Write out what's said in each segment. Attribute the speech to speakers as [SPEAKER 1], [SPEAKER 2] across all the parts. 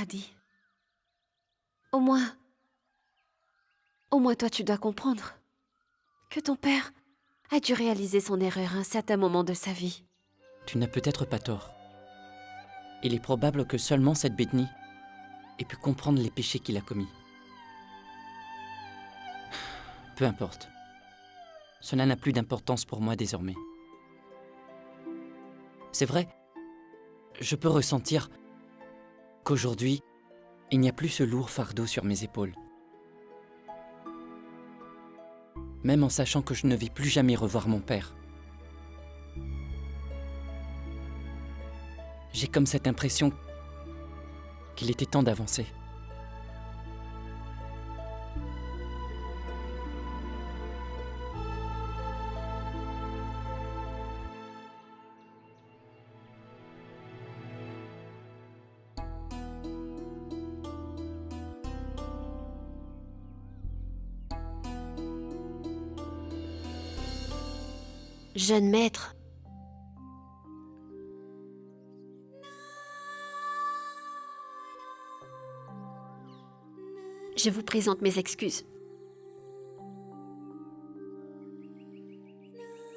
[SPEAKER 1] Adi. Au moins toi tu dois comprendre que ton père a dû réaliser son erreur à un certain moment de sa vie.
[SPEAKER 2] Tu n'as peut-être pas tort. Il est probable que seulement cette Bedni ait pu comprendre les péchés qu'il a commis. Peu importe. Cela n'a plus d'importance pour moi désormais. C'est vrai, je peux ressentir qu'aujourd'hui, il n'y a plus ce lourd fardeau sur mes épaules. Même en sachant que je ne vais plus jamais revoir mon père. J'ai comme cette impression qu'il était temps d'avancer.
[SPEAKER 1] Jeune maître, je vous présente mes excuses.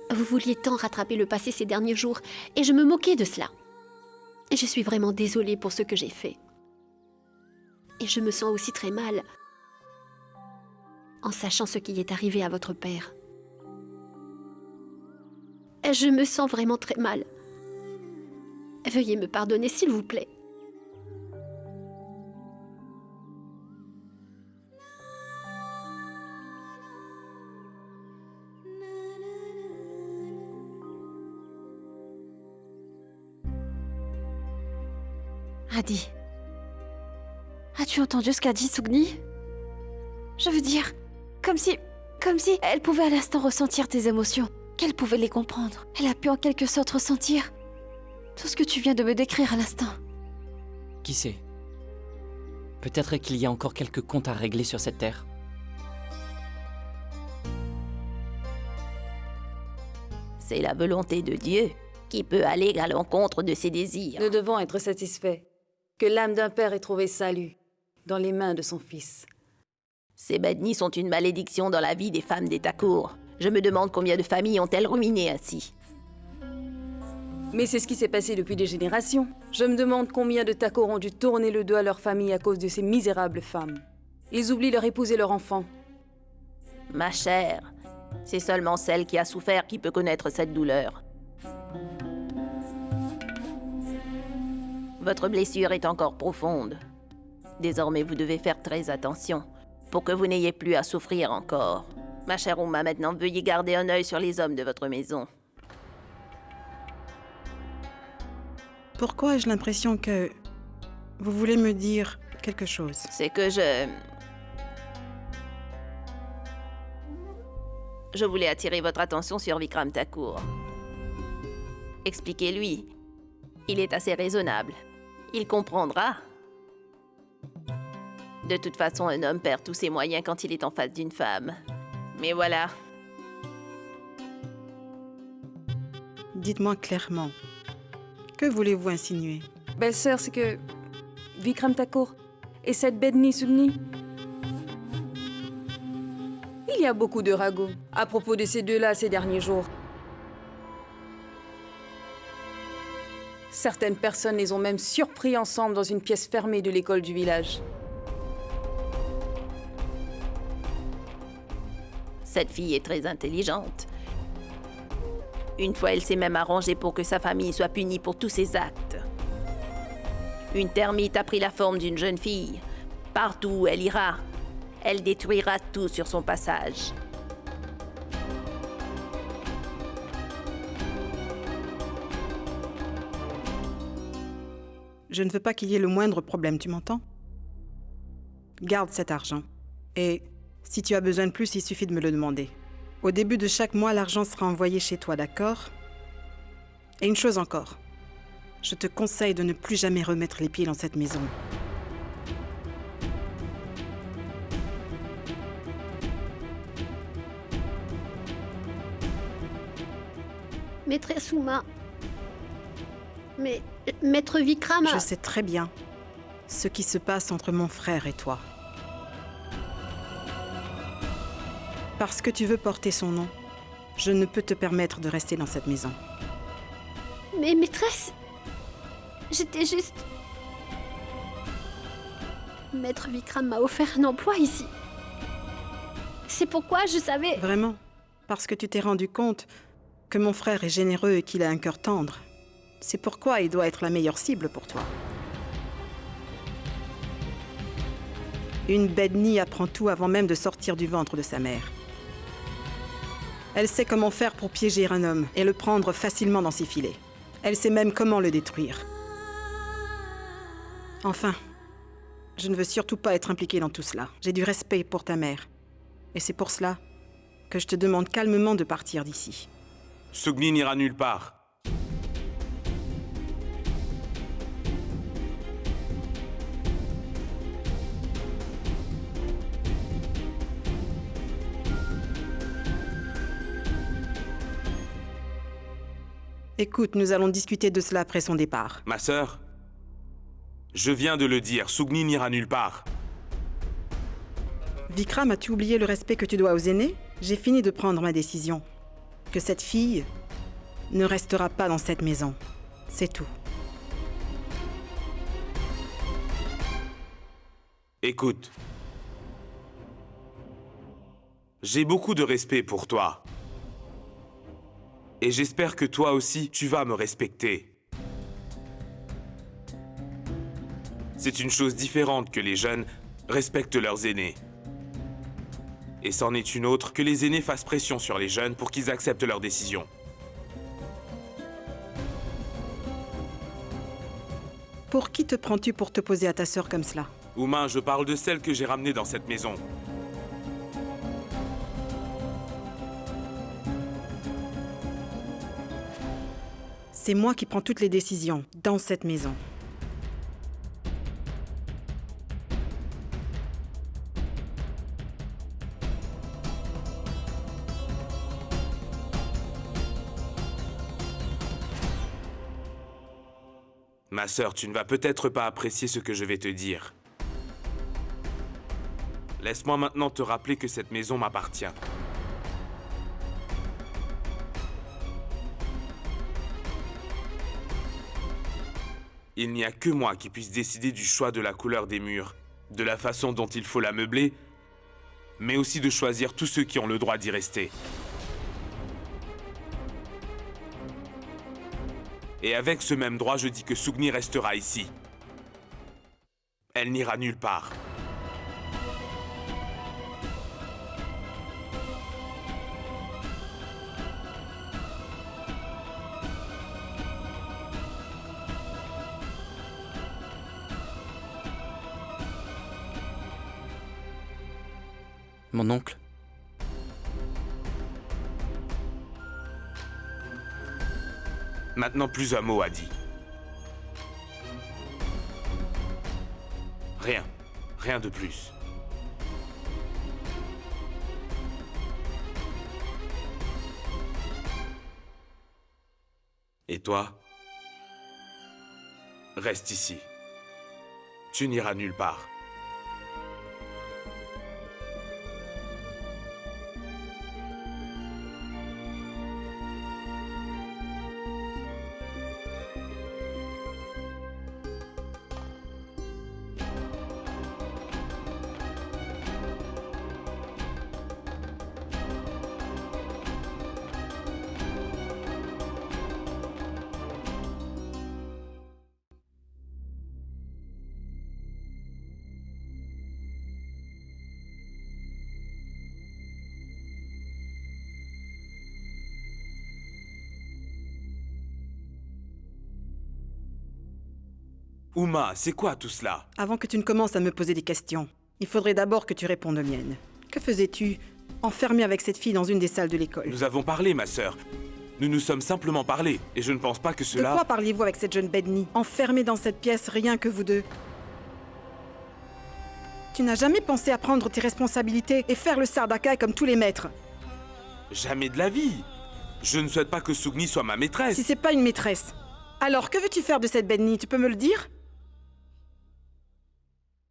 [SPEAKER 1] Vous vouliez tant rattraper le passé ces derniers jours, et je me moquais de cela. Je suis vraiment désolée pour ce que j'ai fait. Et je me sens aussi très mal en sachant ce qui est arrivé à votre père. Je me sens vraiment très mal. Veuillez me pardonner, s'il vous plaît. Adi, as-tu entendu ce qu'a dit Sugni? Je veux dire, comme si elle pouvait à l'instant ressentir tes émotions, qu'elle pouvait les comprendre. Elle a pu en quelque sorte ressentir tout ce que tu viens de me décrire à l'instant.
[SPEAKER 2] Qui sait? Peut-être qu'il y a encore quelques comptes à régler sur cette terre.
[SPEAKER 3] C'est la volonté de Dieu qui peut aller à l'encontre de ses désirs.
[SPEAKER 4] Nous devons être satisfaits que l'âme d'un père ait trouvé salut dans les mains de son fils.
[SPEAKER 3] Ces Bedni sont une malédiction dans la vie des femmes des Thakur. Je me demande combien de familles ont-elles ruiné ainsi.
[SPEAKER 4] Mais c'est ce qui s'est passé depuis des générations. Je me demande combien de Thakur ont dû tourner le dos à leur famille à cause de ces misérables femmes. Ils oublient leur épouse et leur enfant.
[SPEAKER 3] Ma chère, c'est seulement celle qui a souffert qui peut connaître cette douleur. Votre blessure est encore profonde. Désormais, vous devez faire très attention pour que vous n'ayez plus à souffrir encore. Ma chère Ouma, maintenant, veuillez garder un œil sur les hommes de votre maison.
[SPEAKER 5] Pourquoi ai-je l'impression que vous voulez me dire quelque chose?
[SPEAKER 3] C'est que je voulais attirer votre attention sur Vikram Thakur. Expliquez-lui. Il est assez raisonnable. Il comprendra. De toute façon, un homme perd tous ses moyens quand il est en face d'une femme. Mais voilà.
[SPEAKER 5] Dites-moi clairement. Que voulez-vous insinuer?
[SPEAKER 4] Belle-sœur, c'est que Vikram Thakur et cette Bedni Sugni. Il y a beaucoup de ragots à propos de ces deux-là ces derniers jours. Certaines personnes les ont même surpris ensemble dans une pièce fermée de l'école du village.
[SPEAKER 3] Cette fille est très intelligente. Une fois, elle s'est même arrangée pour que sa famille soit punie pour tous ses actes. Une termite a pris la forme d'une jeune fille. Partout où elle ira, elle détruira tout sur son passage.
[SPEAKER 5] Je ne veux pas qu'il y ait le moindre problème, tu m'entends? Garde cet argent. Et si tu as besoin de plus, il suffit de me le demander. Au début de chaque mois, l'argent sera envoyé chez toi, d'accord? Et une chose encore. Je te conseille de ne plus jamais remettre les pieds dans cette maison.
[SPEAKER 1] Maîtresse Ouma. Mais Maître Vikram...
[SPEAKER 5] Je sais très bien ce qui se passe entre mon frère et toi. Parce que tu veux porter son nom, je ne peux te permettre de rester dans cette maison.
[SPEAKER 1] Mais maîtresse, j'étais juste... Maître Vikram m'a offert un emploi ici. C'est pourquoi je savais...
[SPEAKER 5] Vraiment? Parce que tu t'es rendu compte que mon frère est généreux et qu'il a un cœur tendre. C'est pourquoi il doit être la meilleure cible pour toi. Une Bedni apprend tout avant même de sortir du ventre de sa mère. Elle sait comment faire pour piéger un homme et le prendre facilement dans ses filets. Elle sait même comment le détruire. Enfin, je ne veux surtout pas être impliquée dans tout cela. J'ai du respect pour ta mère. Et c'est pour cela que je te demande calmement de partir d'ici.
[SPEAKER 6] Sugni n'ira nulle part.
[SPEAKER 5] Écoute, nous allons discuter de cela après son départ.
[SPEAKER 6] Ma sœur, je viens de le dire, Sugni n'ira nulle part.
[SPEAKER 5] Vikram, as-tu oublié le respect que tu dois aux aînés? J'ai fini de prendre ma décision. Que cette fille ne restera pas dans cette maison. C'est tout.
[SPEAKER 6] Écoute, j'ai beaucoup de respect pour toi. Et j'espère que toi aussi, tu vas me respecter. C'est une chose différente que les jeunes respectent leurs aînés. Et c'en est une autre que les aînés fassent pression sur les jeunes pour qu'ils acceptent leurs décisions.
[SPEAKER 5] Pour qui te prends-tu pour t'opposer à ta sœur comme cela?
[SPEAKER 6] Uma, je parle de celle que j'ai ramenée dans cette maison.
[SPEAKER 5] C'est moi qui prends toutes les décisions dans cette maison.
[SPEAKER 6] Ma sœur, tu ne vas peut-être pas apprécier ce que je vais te dire. Laisse-moi maintenant te rappeler que cette maison m'appartient. Il n'y a que moi qui puisse décider du choix de la couleur des murs, de la façon dont il faut la meubler, mais aussi de choisir tous ceux qui ont le droit d'y rester. Et avec ce même droit, je dis que Sugni restera ici. Elle n'ira nulle part.
[SPEAKER 2] Mon oncle,
[SPEAKER 6] Maintenant, plus un mot, Adi. Rien. Rien de plus. Et toi? Reste ici. Tu n'iras nulle part. Uma, c'est quoi tout cela?
[SPEAKER 5] Avant que tu ne commences à me poser des questions, il faudrait d'abord que tu répondes aux miennes. Que faisais-tu enfermé avec cette fille dans une des salles de l'école?
[SPEAKER 6] Nous avons parlé, ma sœur. Nous nous sommes simplement parlé, et je ne pense pas que
[SPEAKER 5] De
[SPEAKER 6] cela...
[SPEAKER 5] quoi parliez-vous avec cette jeune Bedni? Enfermée dans cette pièce, rien que vous deux. Tu n'as jamais pensé à prendre tes responsabilités et faire le Sardakai comme tous les maîtres?
[SPEAKER 6] Jamais de la vie. Je ne souhaite pas que Sugni soit ma maîtresse.
[SPEAKER 5] Si c'est pas une maîtresse, alors que veux-tu faire de cette Bedni? Tu peux me le dire?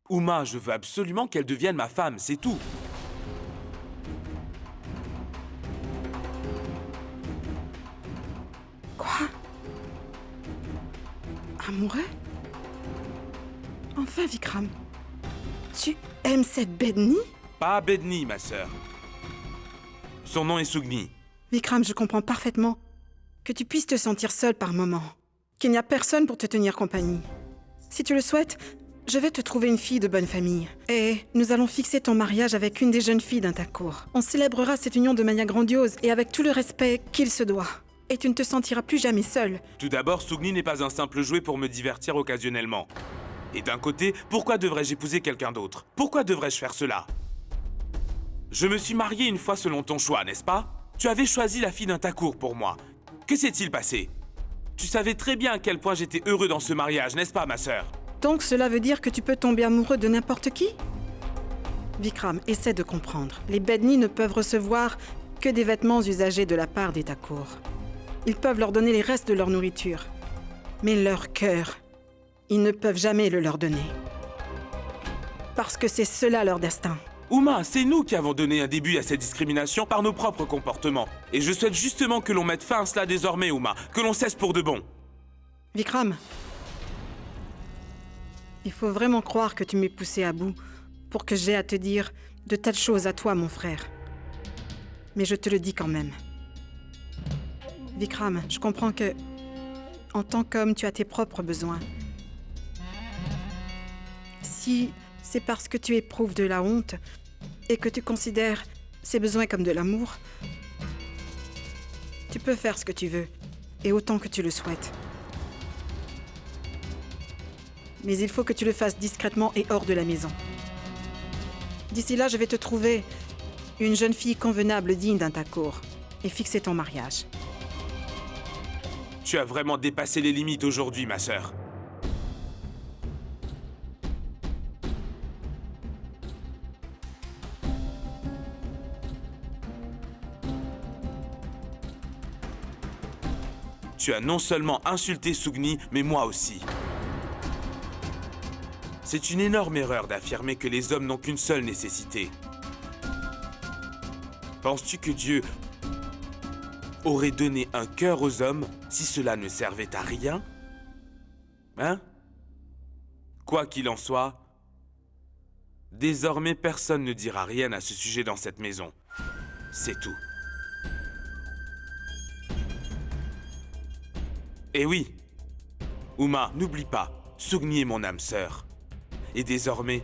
[SPEAKER 6] Uma, je veux absolument qu'elle devienne ma femme, c'est tout.
[SPEAKER 5] Quoi? Amoureux? Enfin, Vikram. Tu aimes cette Bedni?
[SPEAKER 6] Pas Bedni, ma sœur. Son nom est Sugni.
[SPEAKER 5] Vikram, je comprends parfaitement que tu puisses te sentir seul par moment, qu'il n'y a personne pour te tenir compagnie. Si tu le souhaites, je vais te trouver une fille de bonne famille. Et nous allons fixer ton mariage avec une des jeunes filles d'un ta cour. On célébrera cette union de manière grandiose et avec tout le respect qu'il se doit. Et tu ne te sentiras plus jamais seul.
[SPEAKER 6] Tout d'abord, Sugni n'est pas un simple jouet pour me divertir occasionnellement. Et d'un côté, pourquoi devrais-je épouser quelqu'un d'autre? Pourquoi devrais-je faire cela? Je me suis marié une fois selon ton choix, n'est-ce pas? Tu avais choisi la fille d'un ta cour pour moi. Que s'est-il passé? Tu savais très bien à quel point j'étais heureux dans ce mariage, n'est-ce pas, ma sœur?
[SPEAKER 5] Donc cela veut dire que tu peux tomber amoureux de n'importe qui? Vikram, essaie de comprendre. Les Bedni ne peuvent recevoir que des vêtements usagés de la part des Thakur. Ils peuvent leur donner les restes de leur nourriture. Mais leur cœur, ils ne peuvent jamais le leur donner. Parce que c'est cela leur destin.
[SPEAKER 6] Uma, c'est nous qui avons donné un début à cette discrimination par nos propres comportements. Et je souhaite justement que l'on mette fin à cela désormais, Uma. Que l'on cesse pour de bon.
[SPEAKER 5] Vikram, il faut vraiment croire que tu m'es poussé à bout pour que j'aie à te dire de telles choses à toi, mon frère. Mais je te le dis quand même. Vikram, je comprends que, en tant qu'homme, tu as tes propres besoins. Si c'est parce que tu éprouves de la honte et que tu considères ces besoins comme de l'amour, tu peux faire ce que tu veux, et autant que tu le souhaites. Mais il faut que tu le fasses discrètement et hors de la maison. D'ici là, je vais te trouver une jeune fille convenable digne d'un ta cour et fixer ton mariage.
[SPEAKER 6] Tu as vraiment dépassé les limites aujourd'hui, ma sœur. Tu as non seulement insulté Sugni, mais moi aussi. C'est une énorme erreur d'affirmer que les hommes n'ont qu'une seule nécessité. Penses-tu que Dieu aurait donné un cœur aux hommes si cela ne servait à rien? Hein? Quoi qu'il en soit, désormais personne ne dira rien à ce sujet dans cette maison. C'est tout. Et oui, Uma, n'oublie pas, Sugni est mon âme sœur. Et désormais,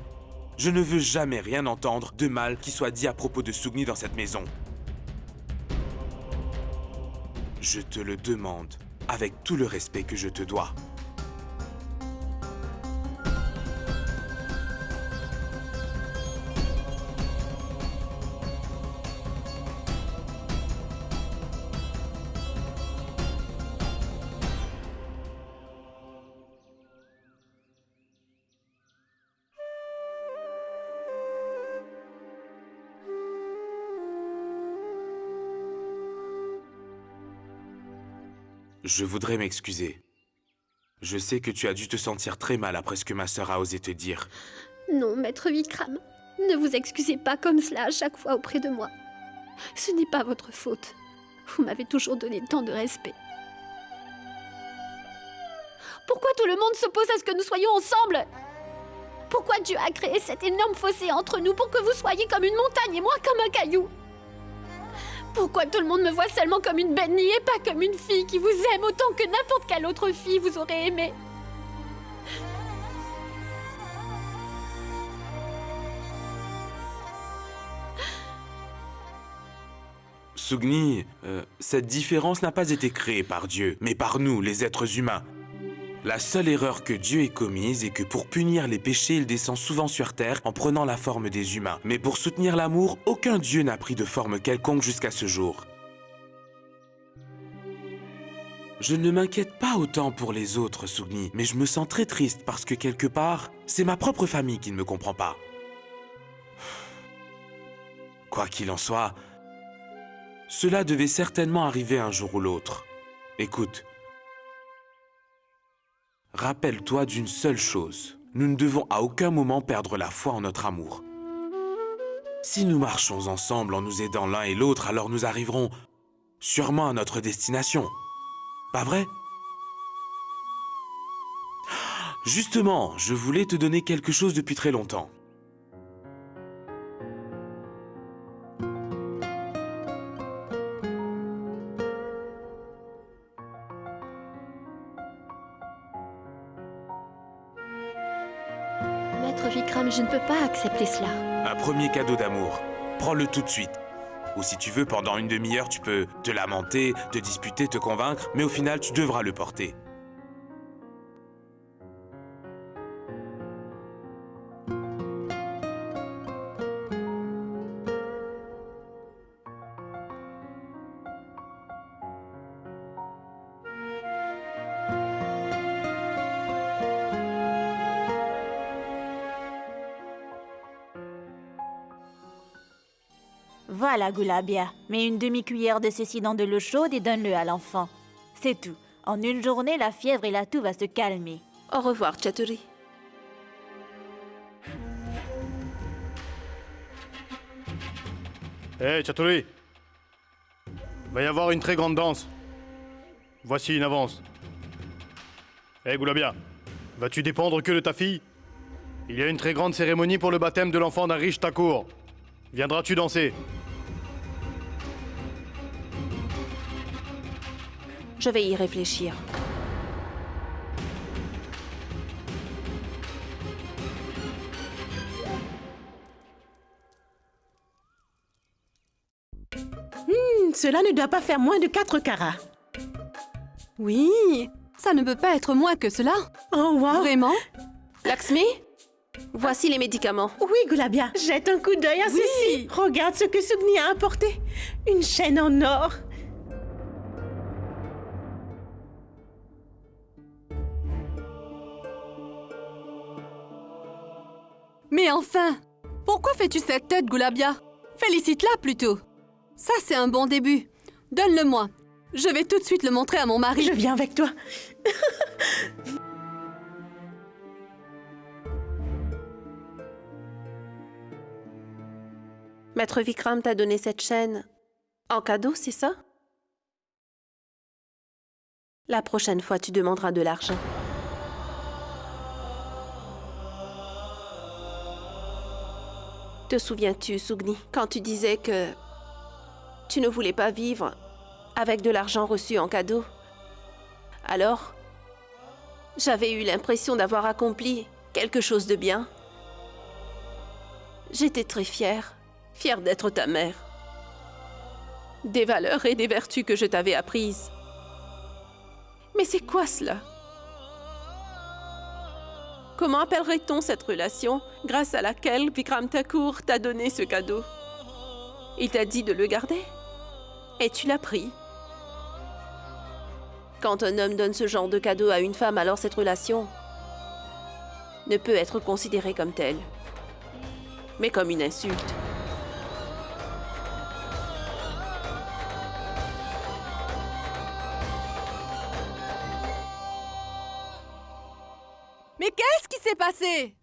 [SPEAKER 6] je ne veux jamais rien entendre de mal qui soit dit à propos de Sugni dans cette maison. Je te le demande, avec tout le respect que je te dois. Je voudrais m'excuser. Je sais que tu as dû te sentir très mal après ce que ma sœur a osé te dire.
[SPEAKER 1] Non, maître Vikram, ne vous excusez pas comme cela à chaque fois auprès de moi. Ce n'est pas votre faute. Vous m'avez toujours donné tant de respect. Pourquoi tout le monde s'oppose à ce que nous soyons ensemble? Pourquoi Dieu a créé cet énorme fossé entre nous pour que vous soyez comme une montagne et moi comme un caillou? Pourquoi tout le monde me voit seulement comme une Bedni et pas comme une fille qui vous aime autant que n'importe quelle autre fille vous aurait aimé?
[SPEAKER 6] Sugni, cette différence n'a pas été créée par Dieu, mais par nous, les êtres humains. La seule erreur que Dieu ait commise est que pour punir les péchés, il descend souvent sur terre en prenant la forme des humains. Mais pour soutenir l'amour, aucun Dieu n'a pris de forme quelconque jusqu'à ce jour. Je ne m'inquiète pas autant pour les autres, Sugni, mais je me sens très triste parce que quelque part, c'est ma propre famille qui ne me comprend pas. Quoi qu'il en soit, cela devait certainement arriver un jour ou l'autre. Écoute, rappelle-toi d'une seule chose. nous ne devons à aucun moment perdre la foi en notre amour. Si nous marchons ensemble en nous aidant l'un et l'autre, alors nous arriverons sûrement à notre destination. Pas vrai? Justement, je voulais te donner quelque chose depuis très longtemps.
[SPEAKER 1] Maître Vikram, je ne peux pas accepter cela.
[SPEAKER 6] Un premier cadeau d'amour. Prends-le tout de suite. Ou si tu veux, pendant une demi-heure, tu peux te lamenter, te disputer, te convaincre, mais au final, tu devras le porter.
[SPEAKER 7] Voilà, Gulabia. Mets une demi-cuillère de ceci dans de l'eau chaude et donne-le à l'enfant. C'est tout. En une journée, la fièvre et la toux va se calmer.
[SPEAKER 3] Au revoir, Chaturi.
[SPEAKER 8] Hé, Chaturi! Va y avoir une très grande danse. Voici une avance. Hé, Gulabia, vas-tu dépendre que de ta fille? Il y a une très grande cérémonie pour le baptême de l'enfant d'un riche Thakur. Viendras-tu danser?
[SPEAKER 3] Je vais y réfléchir.
[SPEAKER 9] Cela ne doit pas faire moins de 4 carats.
[SPEAKER 10] Oui, ça ne peut pas être moins que cela.
[SPEAKER 9] Oh, wow!
[SPEAKER 10] Vraiment?
[SPEAKER 3] Laxmi, voici les médicaments.
[SPEAKER 9] Oui, Gulabia, jette un coup d'œil à ceci. Regarde ce que Sugni a apporté. Une chaîne en or.
[SPEAKER 10] Mais enfin, pourquoi fais-tu cette tête, Gulabia? Félicite-la plutôt. Ça, c'est un bon début. Donne-le-moi. Je vais tout de suite le montrer à mon mari.
[SPEAKER 9] Je viens avec toi.
[SPEAKER 3] Maître Vikram t'a donné cette chaîne en cadeau, c'est ça? La prochaine fois, tu demanderas de l'argent. Te souviens-tu, Sugni, quand tu disais que tu ne voulais pas vivre avec de l'argent reçu en cadeau? Alors, j'avais eu l'impression d'avoir accompli quelque chose de bien. J'étais très fière d'être ta mère. Des valeurs et des vertus que je t'avais apprises. Mais c'est quoi cela? Comment appellerait-on cette relation grâce à laquelle Vikram Thakur t'a donné ce cadeau? Il t'a dit de le garder et tu l'as pris. Quand un homme donne ce genre de cadeau à une femme, alors cette relation ne peut être considérée comme telle, mais comme une insulte.
[SPEAKER 10] Mais qu'est-ce qui s'est passé?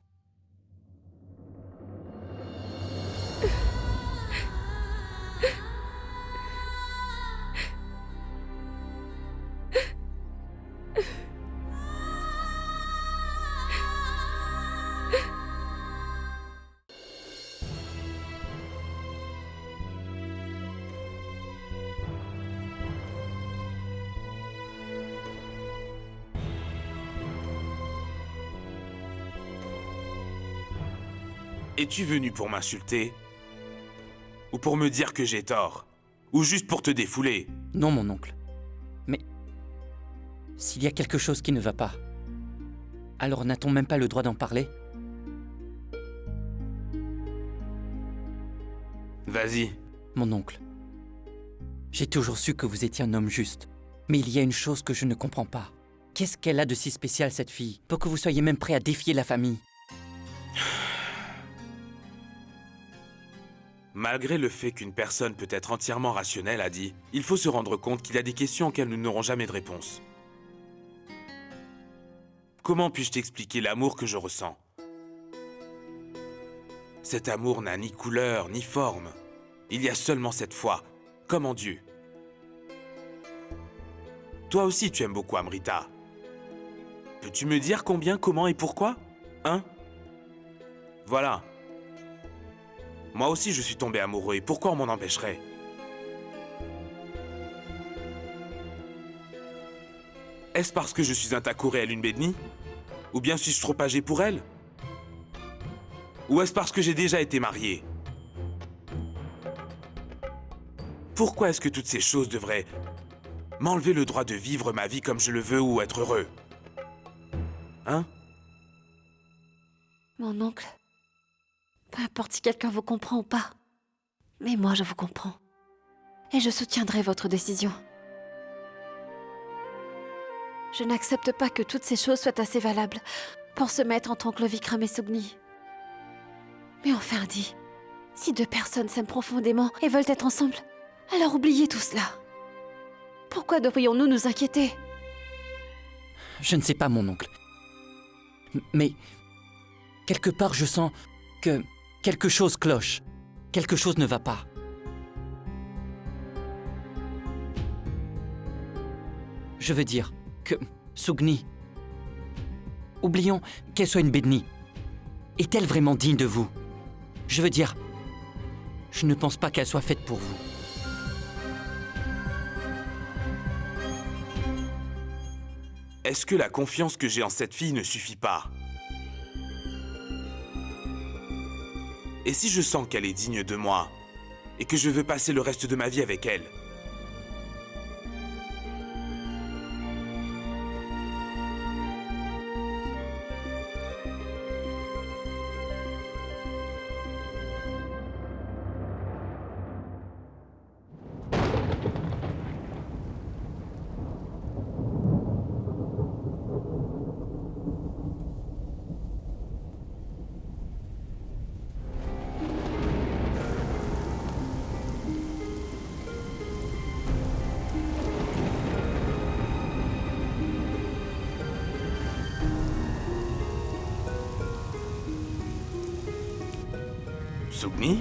[SPEAKER 6] Es-tu venu pour m'insulter? Ou pour me dire que j'ai tort? Ou juste pour te défouler?
[SPEAKER 2] Non, mon oncle. Mais s'il y a quelque chose qui ne va pas, alors n'a-t-on même pas le droit d'en parler?
[SPEAKER 6] Vas-y.
[SPEAKER 2] Mon oncle, j'ai toujours su que vous étiez un homme juste. Mais il y a une chose que je ne comprends pas. Qu'est-ce qu'elle a de si spécial, cette fille, pour que vous soyez même prêt à défier la famille?
[SPEAKER 6] Malgré le fait qu'une personne peut être entièrement rationnelle, a dit, il faut se rendre compte qu'il y a des questions auxquelles nous n'aurons jamais de réponse. Comment puis-je t'expliquer l'amour que je ressens? Cet amour n'a ni couleur, ni forme. Il y a seulement cette foi, comme en Dieu. Toi aussi, tu aimes beaucoup Amrita. Peux-tu me dire combien, comment et pourquoi? Hein? Voilà. Moi aussi, je suis tombé amoureux, et pourquoi on m'en empêcherait? Est-ce parce que je suis un Thakur et elle une Bedni? Ou bien suis-je trop âgé pour elle? Ou est-ce parce que j'ai déjà été marié? Pourquoi est-ce que toutes ces choses devraient m'enlever le droit de vivre ma vie comme je le veux ou être heureux? Hein?
[SPEAKER 1] Mon oncle, peu importe si quelqu'un vous comprend ou pas, mais moi je vous comprends. Et je soutiendrai votre décision. Je n'accepte pas que toutes ces choses soient assez valables pour se mettre entre oncle Vikram et Sugni. Mais enfin dit, si deux personnes s'aiment profondément et veulent être ensemble, alors oubliez tout cela. Pourquoi devrions-nous nous inquiéter?
[SPEAKER 2] Je ne sais pas, mon oncle. Mais quelque part, je sens que quelque chose cloche. Quelque chose ne va pas. Je veux dire que Sugni, oublions qu'elle soit une Bedni. Est-elle vraiment digne de vous? Je veux dire, je ne pense pas qu'elle soit faite pour vous.
[SPEAKER 6] Est-ce que la confiance que j'ai en cette fille ne suffit pas? Et si je sens qu'elle est digne de moi, et que je veux passer le reste de ma vie avec elle? Sugni?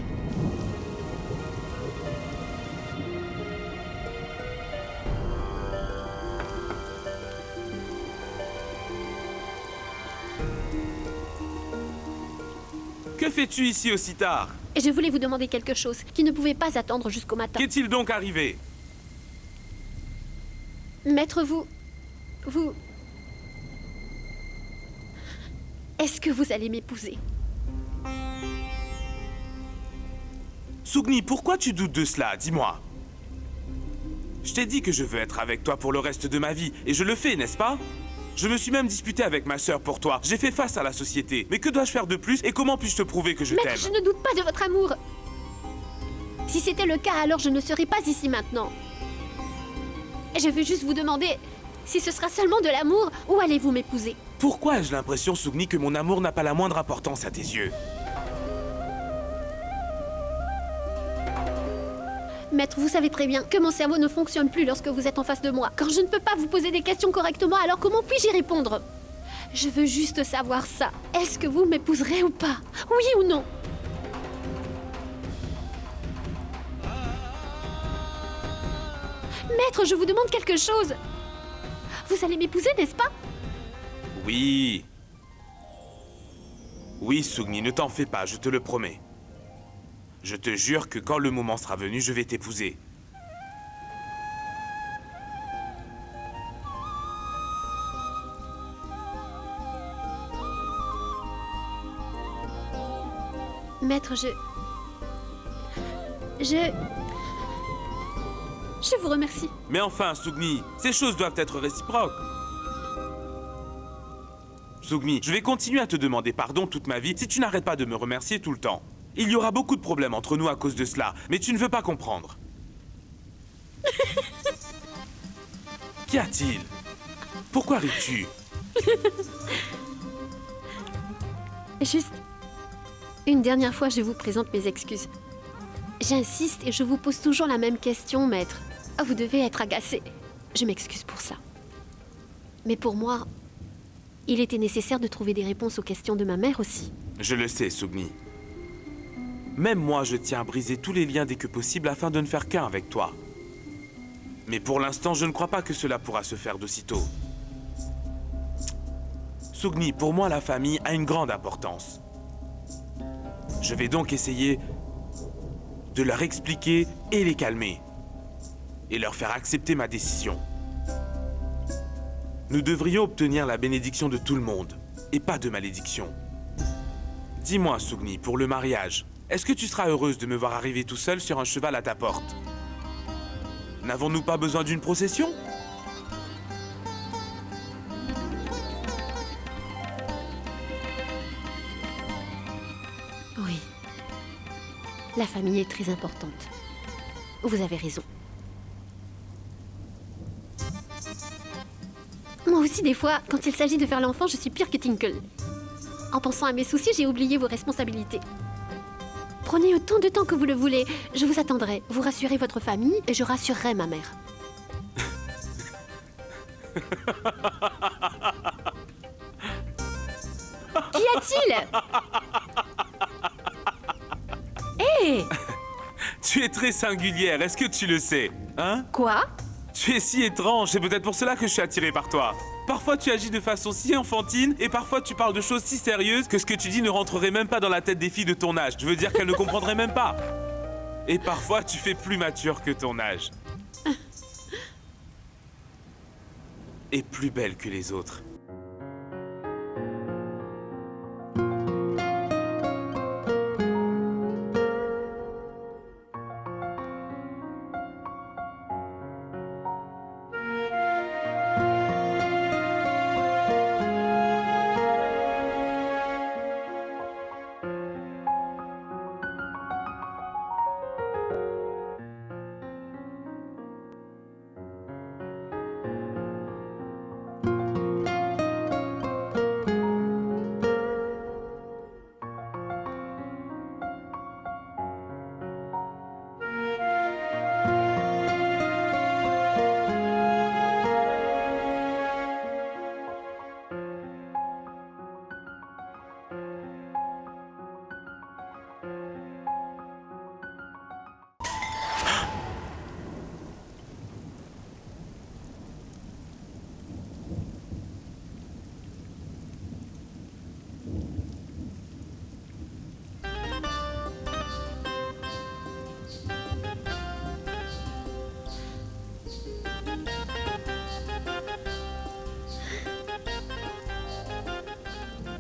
[SPEAKER 6] Que fais-tu ici aussi tard?
[SPEAKER 11] Et je voulais vous demander quelque chose qui ne pouvait pas attendre jusqu'au matin.
[SPEAKER 6] Qu'est-il donc arrivé?
[SPEAKER 11] Maître, vous... Est-ce que vous allez m'épouser?
[SPEAKER 6] Sugni, pourquoi tu doutes de cela? Dis-moi. Je t'ai dit que je veux être avec toi pour le reste de ma vie, et je le fais, n'est-ce pas? Je me suis même disputé avec ma sœur pour toi. J'ai fait face à la société. Mais que dois-je faire de plus, et comment puis-je te prouver que je t'aime?
[SPEAKER 11] Maître, je ne doute pas de votre amour. Si c'était le cas, alors je ne serais pas ici maintenant. Et je veux juste vous demander si ce sera seulement de l'amour, ou allez-vous m'épouser?
[SPEAKER 6] Pourquoi ai-je l'impression, Sugni, que mon amour n'a pas la moindre importance à tes yeux?
[SPEAKER 11] Maître, vous savez très bien que mon cerveau ne fonctionne plus lorsque vous êtes en face de moi. Quand je ne peux pas vous poser des questions correctement, alors comment puis-je y répondre? Je veux juste savoir ça. Est-ce que vous m'épouserez ou pas? Oui ou non? Maître, je vous demande quelque chose. Vous allez m'épouser, n'est-ce pas?
[SPEAKER 6] Oui. Oui, Sugni, ne t'en fais pas, je te le promets. Je te jure que quand le moment sera venu, je vais t'épouser.
[SPEAKER 11] Maître, Je vous remercie.
[SPEAKER 6] Mais enfin, Sugni, ces choses doivent être réciproques. Sugni, je vais continuer à te demander pardon toute ma vie si tu n'arrêtes pas de me remercier tout le temps. Il y aura beaucoup de problèmes entre nous à cause de cela, mais tu ne veux pas comprendre. Qu'y a-t-il? Pourquoi ris-tu?
[SPEAKER 11] Juste une dernière fois, je vous présente mes excuses. J'insiste et je vous pose toujours la même question, maître. Vous devez être agacé. Je m'excuse pour ça. Mais pour moi, Il était nécessaire de trouver des réponses aux questions de ma mère aussi.
[SPEAKER 6] Je le sais, Sugni. Même moi, je tiens à briser tous les liens dès que possible afin de ne faire qu'un avec toi. Mais pour l'instant, je ne crois pas que cela pourra se faire d'aussitôt. Sugni, pour moi, la famille a une grande importance. Je vais donc essayer de leur expliquer et les calmer. Et leur faire accepter ma décision. Nous devrions obtenir la bénédiction de tout le monde, et pas de malédiction. Dis-moi, Sugni, pour le mariage, est-ce que tu seras heureuse de me voir arriver tout seul sur un cheval à ta porte? N'avons-nous pas besoin d'une procession?
[SPEAKER 11] Oui. La famille est très importante. Vous avez raison. Moi aussi, des fois, quand il s'agit de faire l'enfant, je suis pire que Tinkle. En pensant à mes soucis, j'ai oublié vos responsabilités. Prenez autant de temps que vous le voulez. Je vous attendrai. Vous rassurez votre famille et je rassurerai ma mère. Qu'y a-t-il? Hé!
[SPEAKER 6] Tu es très singulière, est-ce que tu le sais? Hein?
[SPEAKER 11] Quoi?
[SPEAKER 6] Tu es si étrange, c'est peut-être pour cela que je suis attiré par toi. Parfois tu agis de façon si enfantine et parfois tu parles de choses si sérieuses que ce que tu dis ne rentrerait même pas dans la tête des filles de ton âge. Je veux dire qu'elles ne comprendraient même pas. Et parfois tu fais plus mature que ton âge. Et plus belle que les autres.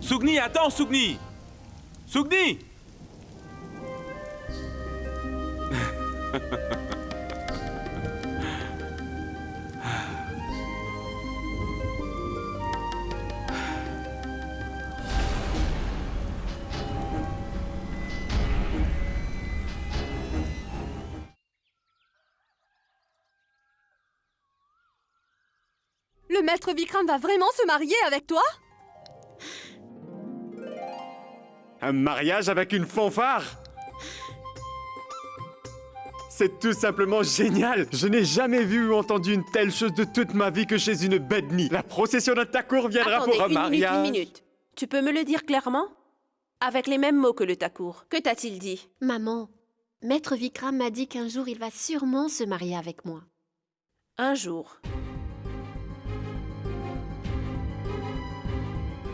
[SPEAKER 6] Sugni, attends, Sugni! Sugni!
[SPEAKER 10] Le maître Vikram va vraiment se marier avec toi?
[SPEAKER 12] Un mariage avec une fanfare? C'est tout simplement génial! Je n'ai jamais vu ou entendu une telle chose de toute ma vie que chez une bednie. La procession d'un Thakur viendra
[SPEAKER 3] Attendez,
[SPEAKER 12] pour un mariage.
[SPEAKER 3] une minute. Tu peux me le dire clairement? Avec les mêmes mots que le Thakur. Que t'a-t-il dit?
[SPEAKER 11] Maman, Maître Vikram m'a dit qu'un jour il va sûrement se marier avec moi.
[SPEAKER 3] Un jour.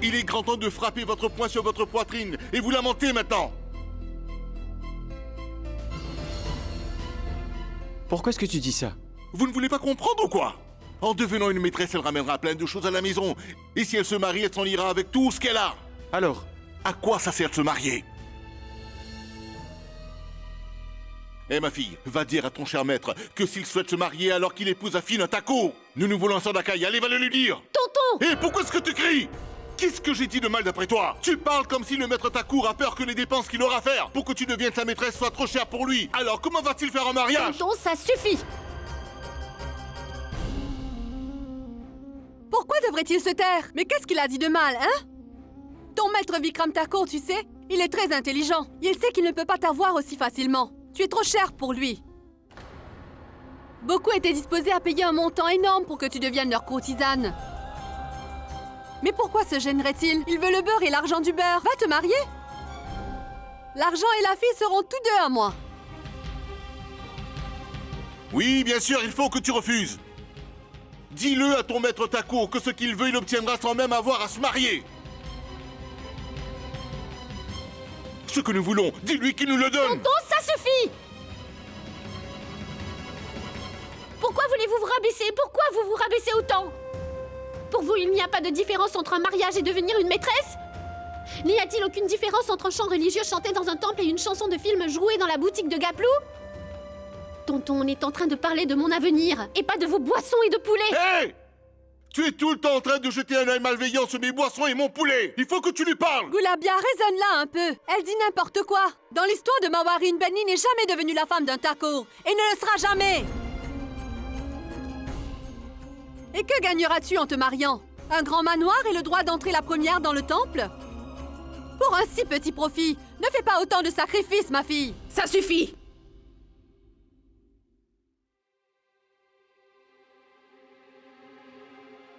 [SPEAKER 13] Il est grand temps de frapper votre poing sur votre poitrine et vous lamentez maintenant.
[SPEAKER 12] Pourquoi est-ce que tu dis ça?
[SPEAKER 13] Vous ne voulez pas comprendre ou quoi? En devenant une maîtresse, elle ramènera plein de choses à la maison. Et si elle se marie, elle s'en ira avec tout ce qu'elle a.
[SPEAKER 12] Alors,
[SPEAKER 13] à quoi ça sert de se marier? Eh ma fille, va dire à ton cher maître que s'il souhaite se marier alors qu'il épouse Afin un Thakur, nous nous voulons Sandakai, allez va le lui dire.
[SPEAKER 11] Tonton!
[SPEAKER 13] Et pourquoi est-ce que tu cries? Qu'est-ce que j'ai dit de mal d'après toi? Tu parles comme si le maître Thakur a peur que les dépenses qu'il aura à faire pour que tu deviennes sa maîtresse soient trop chères pour lui. Alors comment va-t-il faire un mariage?
[SPEAKER 11] Tonton, ça suffit!
[SPEAKER 10] Pourquoi devrait-il se taire? Mais qu'est-ce qu'il a dit de mal, hein? Ton maître Vikram Thakur, tu sais, il est très intelligent. Il sait qu'il ne peut pas t'avoir aussi facilement. Tu es trop cher pour lui. Beaucoup étaient disposés à payer un montant énorme pour que tu deviennes leur courtisane. Mais pourquoi se gênerait-il? Il veut le beurre et l'argent du beurre. Va te marier. L'argent et la fille seront tous deux à moi.
[SPEAKER 13] Oui, bien sûr, il faut que tu refuses. Dis-le à ton maître Tako que ce qu'il veut, il obtiendra sans même avoir à se marier. Ce que nous voulons, dis-lui qu'il nous le donne.
[SPEAKER 11] Tonton, ça suffit! Pourquoi voulez-vous vous rabaisser? Pourquoi vous vous rabaissez autant? Pour vous, il n'y a pas de différence entre un mariage et devenir une maîtresse? N'y a-t-il aucune différence entre un chant religieux chanté dans un temple et une chanson de film jouée dans la boutique de Gaplou? Tonton, on est en train de parler de mon avenir, et pas de vos boissons et de poulet.
[SPEAKER 13] Hé! Tu es tout le temps en train de jeter un œil malveillant sur mes boissons et mon poulet. Il faut que tu lui parles.
[SPEAKER 10] Goulabia, raisonne-la un peu. Elle dit n'importe quoi. Dans l'histoire de Mawari, une Benny n'est jamais devenue la femme d'un Tako, et ne le sera jamais. Et que gagneras-tu en te mariant? Un grand manoir et le droit d'entrer la première dans le temple? Pour un si petit profit, ne fais pas autant de sacrifices, ma fille.
[SPEAKER 3] Ça suffit!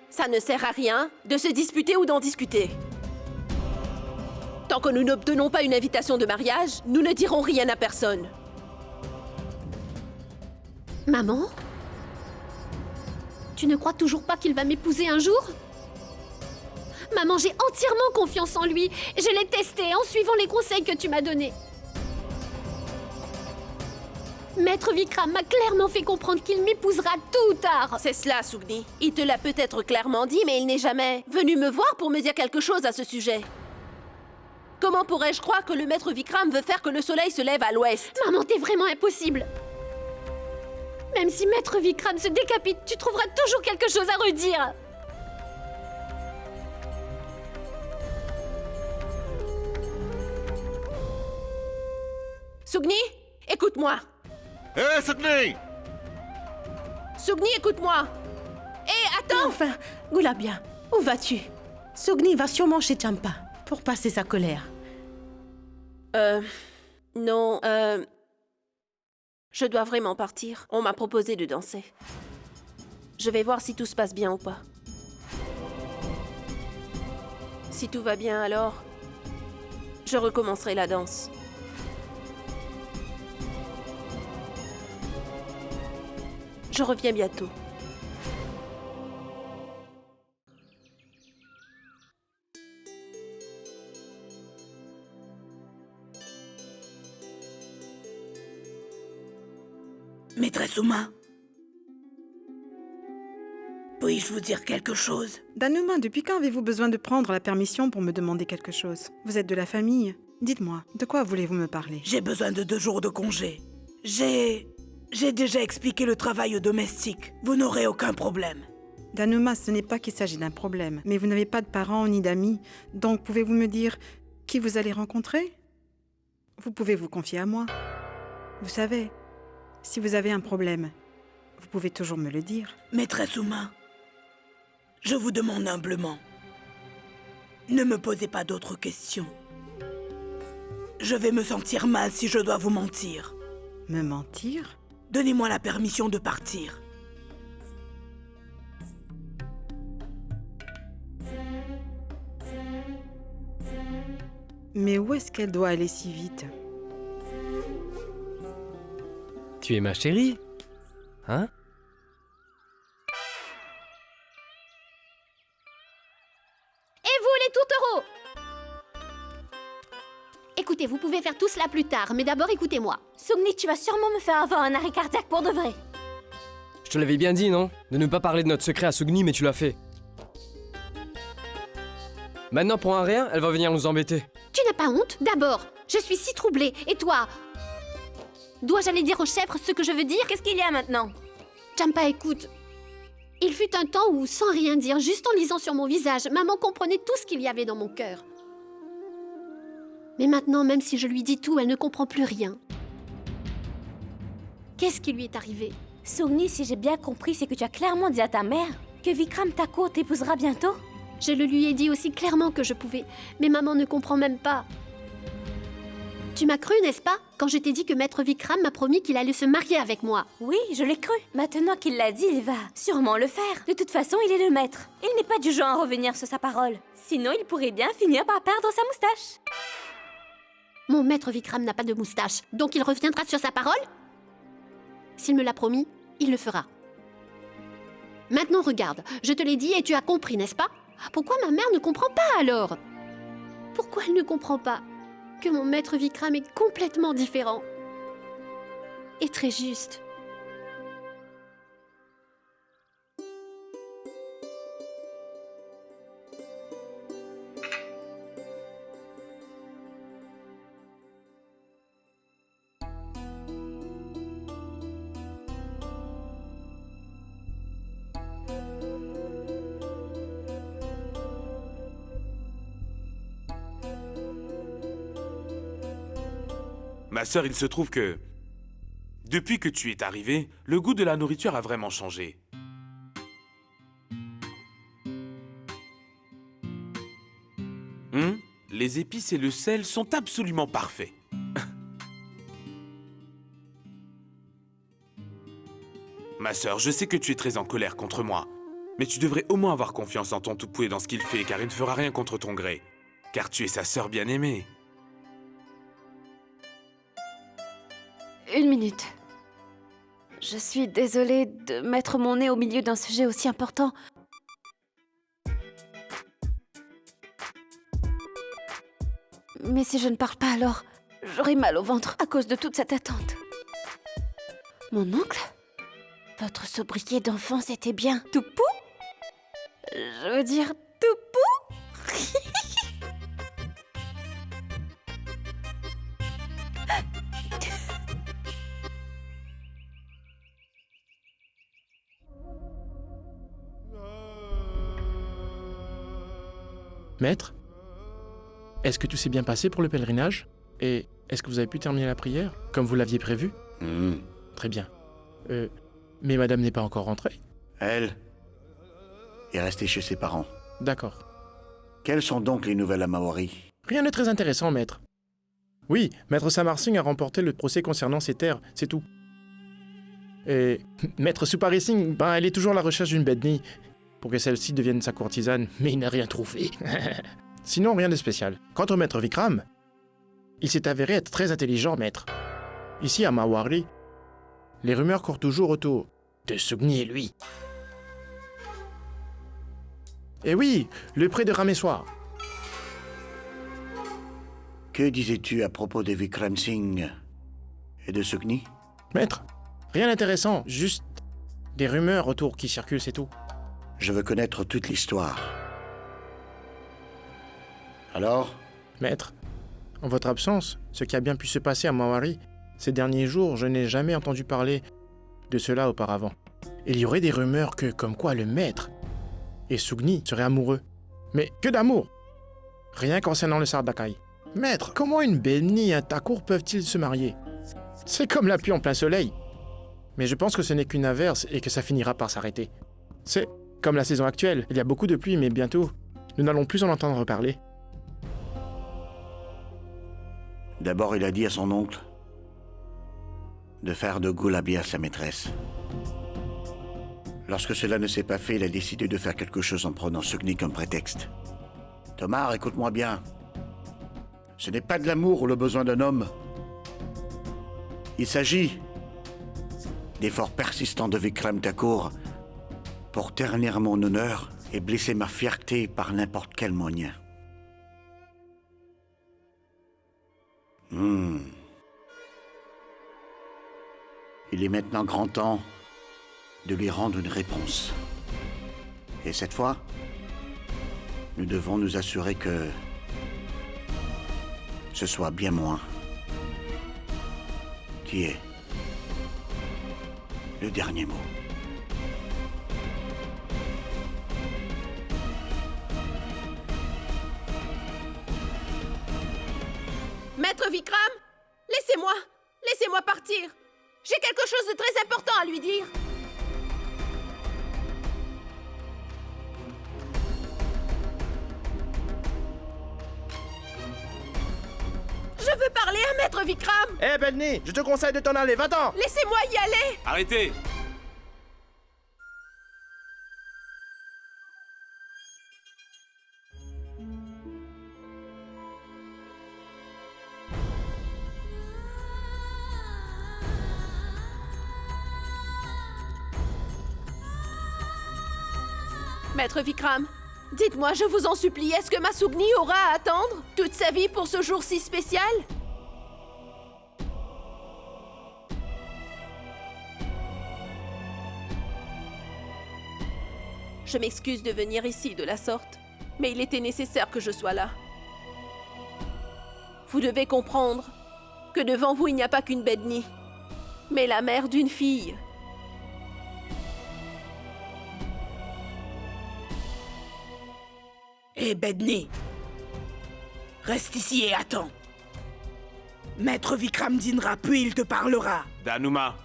[SPEAKER 3] Ça ne sert à rien de se disputer ou d'en discuter. Tant que nous n'obtenons pas une invitation de mariage, nous ne dirons rien à personne.
[SPEAKER 11] Maman? Tu ne crois toujours pas qu'il va m'épouser un jour? Maman, j'ai entièrement confiance en lui. Je l'ai testé en suivant les conseils que tu m'as donnés. Maître Vikram m'a clairement fait comprendre qu'il m'épousera tôt ou tard.
[SPEAKER 3] C'est cela, Sugni. Il te l'a peut-être clairement dit, mais il n'est jamais venu me voir pour me dire quelque chose à ce sujet. Comment pourrais-je croire que le maître Vikram veut faire que le soleil se lève à l'ouest?
[SPEAKER 11] Maman, t'es vraiment impossible. Même si maître Vikram se décapite, tu trouveras toujours quelque chose à redire.
[SPEAKER 3] Sugni, écoute-moi.
[SPEAKER 13] Hé, Sugni!
[SPEAKER 3] Sugni, écoute-moi. Hé, attends!
[SPEAKER 9] Enfin, Goulabia, où vas-tu? Sugni va sûrement chez Champa pour passer sa colère.
[SPEAKER 3] Non, je dois vraiment partir. On m'a proposé de danser. Je vais voir si tout se passe bien ou pas. Si tout va bien, alors, je recommencerai la danse. Je reviens bientôt.
[SPEAKER 14] Maîtresse Uma, puis-je vous dire quelque chose?
[SPEAKER 5] Danuma, depuis quand avez-vous besoin de prendre la permission pour me demander quelque chose? Vous êtes de la famille. Dites-moi, de quoi voulez-vous me parler?
[SPEAKER 14] J'ai besoin de 2 jours de congé. J'ai déjà expliqué le travail aux domestiques. Vous n'aurez aucun problème.
[SPEAKER 5] Danuma, ce n'est pas qu'il s'agit d'un problème, mais vous n'avez pas de parents ni d'amis, donc pouvez-vous me dire qui vous allez rencontrer? Vous pouvez vous confier à moi. Vous savez, si vous avez un problème, vous pouvez toujours me le dire.
[SPEAKER 14] Maîtresse Uma, je vous demande humblement, ne me posez pas d'autres questions. Je vais me sentir mal si je dois vous mentir.
[SPEAKER 5] Me mentir?
[SPEAKER 14] Donnez-moi la permission de partir.
[SPEAKER 5] Mais où est-ce qu'elle doit aller si vite?
[SPEAKER 15] Tu es ma chérie? Hein?
[SPEAKER 11] Et vous, les tourtereaux? Écoutez, vous pouvez faire tout cela plus tard, mais d'abord écoutez-moi.
[SPEAKER 16] Sugni, tu vas sûrement me faire avoir un arrêt cardiaque pour de vrai.
[SPEAKER 15] Je te l'avais bien dit, non? De ne pas parler de notre secret à Sugni, mais tu l'as fait. Maintenant, pour un rien, elle va venir nous embêter.
[SPEAKER 11] Tu n'as pas honte? D'abord, je suis si troublée. Et toi? Dois-je aller dire au chèvre ce que je veux dire?
[SPEAKER 16] Qu'est-ce qu'il y a maintenant?
[SPEAKER 11] Champa, écoute. Il fut un temps où, sans rien dire, juste en lisant sur mon visage, maman comprenait tout ce qu'il y avait dans mon cœur. Mais maintenant, même si je lui dis tout, elle ne comprend plus rien. Qu'est-ce qui lui est arrivé?
[SPEAKER 16] Sugni, si j'ai bien compris, c'est que tu as clairement dit à ta mère que Vikram Tako t'épousera bientôt?
[SPEAKER 11] Je le lui ai dit aussi clairement que je pouvais, mais maman ne comprend même pas. Tu m'as cru, n'est-ce pas? Quand je t'ai dit que Maître Vikram m'a promis qu'il allait se marier avec moi.
[SPEAKER 16] Oui, je l'ai cru. Maintenant qu'il l'a dit, il va sûrement le faire. De toute façon, il est le maître. Il n'est pas du genre à revenir sur sa parole. Sinon, il pourrait bien finir par perdre sa moustache.
[SPEAKER 11] Mon Maître Vikram n'a pas de moustache, donc il reviendra sur sa parole? S'il me l'a promis, il le fera. Maintenant, regarde, je te l'ai dit et tu as compris, n'est-ce pas? Pourquoi ma mère ne comprend pas alors? Pourquoi elle ne comprend pas que mon Maître Vikram est complètement différent et très juste?
[SPEAKER 6] Ma sœur, il se trouve que... Depuis que tu es arrivée, le goût de la nourriture a vraiment changé. Les épices et le sel sont absolument parfaits. Ma sœur, je sais que tu es très en colère contre moi. Mais tu devrais au moins avoir confiance en ton toupou et dans ce qu'il fait, car il ne fera rien contre ton gré. Car tu es sa sœur bien-aimée.
[SPEAKER 1] Une minute. Je suis désolée de mettre mon nez au milieu d'un sujet aussi important. Mais si je ne parle pas alors, j'aurai mal au ventre à cause de toute cette attente. Mon oncle? Votre sobriquet d'enfance était bien Toupou? Je veux dire Toupou?
[SPEAKER 17] Maître, est-ce que tout s'est bien passé pour le pèlerinage? Et est-ce que vous avez pu terminer la prière, comme vous l'aviez prévu? Très bien. Mais madame n'est pas encore rentrée?
[SPEAKER 18] Elle est restée chez ses parents.
[SPEAKER 17] D'accord.
[SPEAKER 18] Quelles sont donc les nouvelles à Mawari?
[SPEAKER 17] Rien de très intéressant, maître. Oui, maître Samar Singh a remporté le procès concernant ses terres, c'est tout. Et maître Supari Singh, elle est toujours à la recherche d'une bedni pour que celle-ci devienne sa courtisane, mais il n'a rien trouvé. Sinon, rien de spécial. Quant au maître Vikram, il s'est avéré être très intelligent, maître. Ici, à Mawari, les rumeurs courent toujours autour de Sugni et lui. Et oui, le pré de Rameswar.
[SPEAKER 18] Que disais-tu à propos de Vikram Singh et de Sugni?
[SPEAKER 17] Maître, rien d'intéressant, juste des rumeurs autour qui circulent, c'est tout.
[SPEAKER 18] Je veux connaître toute l'histoire. Alors?
[SPEAKER 17] Maître, en votre absence, ce qui a bien pu se passer à Mawari, ces derniers jours, je n'ai jamais entendu parler de cela auparavant. Il y aurait des rumeurs que, comme quoi le maître et Sugni seraient amoureux. Mais que d'amour! Rien concernant le Sardakai. Maître, comment une Benni et un Thakur peuvent-ils se marier? C'est comme la pluie en plein soleil. Mais je pense que ce n'est qu'une averse et que ça finira par s'arrêter. C'est comme la saison actuelle. Il y a beaucoup de pluie, mais bientôt, nous n'allons plus en entendre parler.
[SPEAKER 18] D'abord, il a dit à son oncle de faire de Gulabia sa maîtresse. Lorsque cela ne s'est pas fait, il a décidé de faire quelque chose en prenant Sugni comme prétexte. Tomar, écoute-moi bien. Ce n'est pas de l'amour ou le besoin d'un homme. Il s'agit d'efforts persistants de Vikram Thakur pour ternir mon honneur et blesser ma fierté par n'importe quel moyen. Il est maintenant grand temps de lui rendre une réponse. Et cette fois, nous devons nous assurer que ce soit bien moi qui ait le dernier mot.
[SPEAKER 3] Maître Vikram, laissez-moi partir. J'ai quelque chose de très important à lui dire. Je veux parler à Maître Vikram!
[SPEAKER 17] Hé, Bedni, je te conseille de t'en aller, va-t'en!
[SPEAKER 3] Laissez-moi y aller!
[SPEAKER 6] Arrêtez!
[SPEAKER 3] Maître Vikram, dites-moi, je vous en supplie, est-ce que ma Sugni aura à attendre toute sa vie pour ce jour si spécial? Je m'excuse de venir ici de la sorte, mais il était nécessaire que je sois là. Vous devez comprendre que devant vous, il n'y a pas qu'une Bedni, mais la mère d'une fille.
[SPEAKER 14] Hé, Bedni, reste ici et attends. Maître Vikram dînera, puis il te parlera.
[SPEAKER 6] Danuma.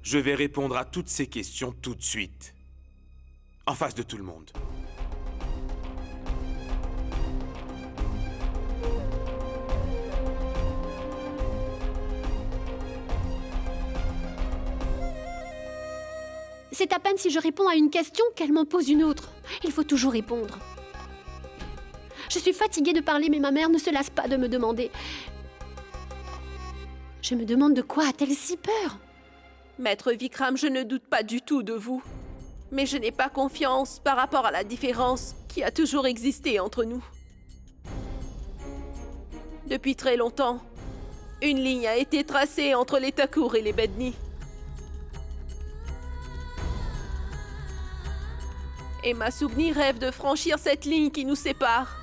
[SPEAKER 6] Je vais répondre à toutes ces questions tout de suite. En face de tout le monde.
[SPEAKER 11] C'est à peine si je réponds à une question qu'elle m'en pose une autre. Il faut toujours répondre. Je suis fatiguée de parler, mais ma mère ne se lasse pas de me demander. Je me demande de quoi a-t-elle si peur?
[SPEAKER 3] Maître Vikram, je ne doute pas du tout de vous. Mais je n'ai pas confiance par rapport à la différence qui a toujours existé entre nous. Depuis très longtemps, une ligne a été tracée entre les Thakur et les Bedni. Et ma Sugni rêve de franchir cette ligne qui nous sépare.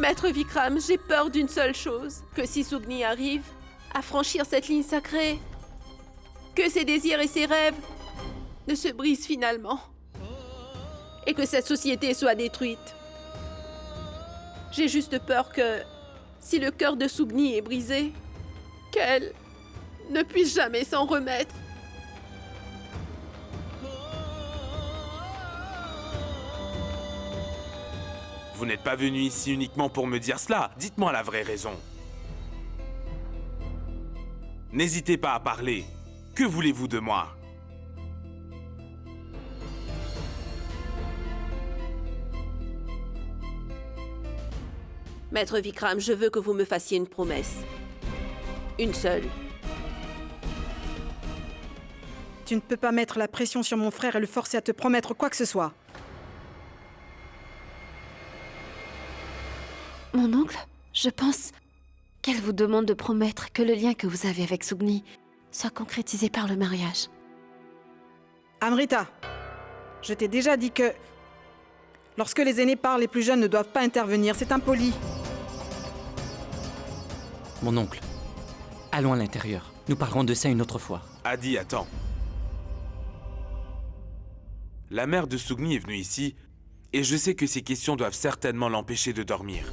[SPEAKER 3] Maître Vikram, j'ai peur d'une seule chose, que si Sugni arrive à franchir cette ligne sacrée, que ses désirs et ses rêves ne se brisent finalement, et que cette société soit détruite. J'ai juste peur que, si le cœur de Sugni est brisé, qu'elle ne puisse jamais s'en remettre.
[SPEAKER 6] Vous n'êtes pas venu ici uniquement pour me dire cela. Dites-moi la vraie raison. N'hésitez pas à parler. Que voulez-vous de moi?
[SPEAKER 3] Maître Vikram, je veux que vous me fassiez une promesse. Une seule.
[SPEAKER 5] Tu ne peux pas mettre la pression sur mon frère et le forcer à te promettre quoi que ce soit.
[SPEAKER 1] Mon oncle, je pense qu'elle vous demande de promettre que le lien que vous avez avec Sugni soit concrétisé par le mariage.
[SPEAKER 5] Amrita, je t'ai déjà dit que lorsque les aînés parlent, les plus jeunes ne doivent pas intervenir. C'est impoli.
[SPEAKER 2] Mon oncle, allons à l'intérieur. Nous parlerons de ça une autre fois.
[SPEAKER 6] Adi, attends. La mère de Sugni est venue ici, et je sais que ces questions doivent certainement l'empêcher de dormir.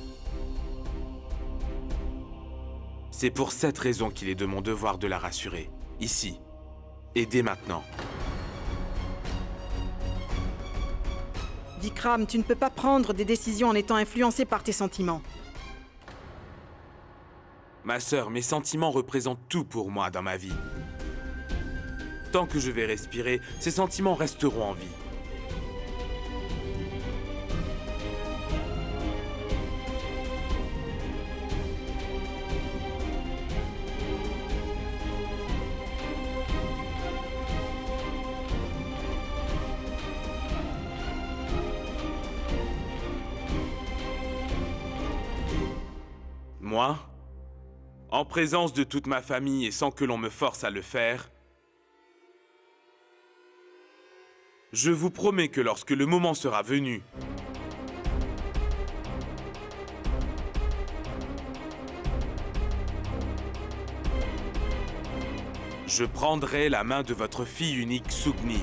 [SPEAKER 6] C'est pour cette raison qu'il est de mon devoir de la rassurer. Ici. Et dès maintenant.
[SPEAKER 5] Vikram, tu ne peux pas prendre des décisions en étant influencé par tes sentiments.
[SPEAKER 6] Ma sœur, mes sentiments représentent tout pour moi dans ma vie. Tant que je vais respirer, ces sentiments resteront en vie. Moi, en présence de toute ma famille et sans que l'on me force à le faire, je vous promets que lorsque le moment sera venu, je prendrai la main de votre fille unique Sugni.